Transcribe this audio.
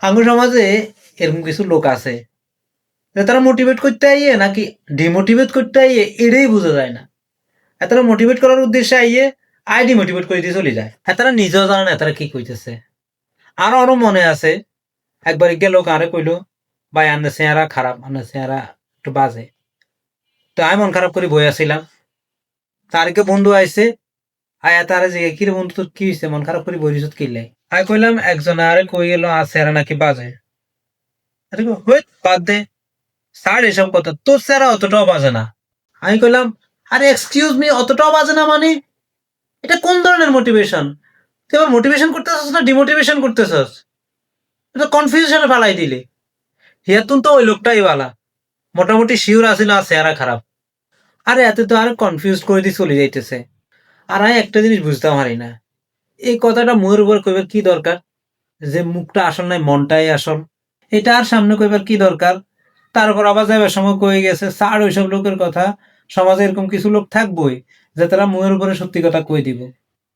আঙ্গুর সমাজে এরকম কিছু লোক আছে যে তারা মোটিভেট করতে আইয়ে নাকি ডিমোটিভেট করতে আইয়ে এটাই বোঝা যায় না। তারা মোটিভেট করার উদ্দেশ্যে আইয়ে ডিমোটিভেট করে দিয়ে চলে যায়। তারা নিজেও জানে না তারা কি কইতেছে। আরো মনে আছে একবার গেল কারে কইলো, ভাই আন্না চেহারা খারাপ, আন্না চেহারা একটু বাজে। তো আমি মন খারাপ করে বই আসছিলাম। তারকে বন্ধু আইছে, আয়া তারা যে কি রে বন্ধু তোর কি হয়েছে, মন খারাপ করে বই রিসত কিনলে। আমি কইলাম একজন আরে কই গেল আর চেহারা নাকি বাজে। আরে হইত বাদ দে, ছাড় এসব কথা, তোর চেহারা অতটাও বাজে না। আমি কইলাম আরে এক্সকিউজ মি, অতটাও বাজে না মানে এটা কোন ধরনের মোটিভেশন? তুই আবার মোটিভেশন করতেছস না ডিমোটিভেশন করতেছস? এটা কনফিউশনে ফেলাই দিলি। হিয়াতুন তো ওই লোকটাই বালা, মোটামুটি শিওর আছিল আর চেহারা খারাপ। আরে এতে তো আর কনফিউজ করে দিয়ে চলে যাইতেছে। আর আমি একটা জিনিস বুঝতে পারি না, এই কথাটা মুখের উপর কইবার কি দরকার? যে মুখটা আসল নাই মনটাই আসল, এটা আর সামনে কইবার কি দরকার? তারপর আবার যাইবার সময় কয়ে গেছে ছাড় ওইসব লোকের কথা, সমাজে এরকম কিছু লোক থাকবই যে তারা মুখের উপরে সত্যি কথা কই দিব।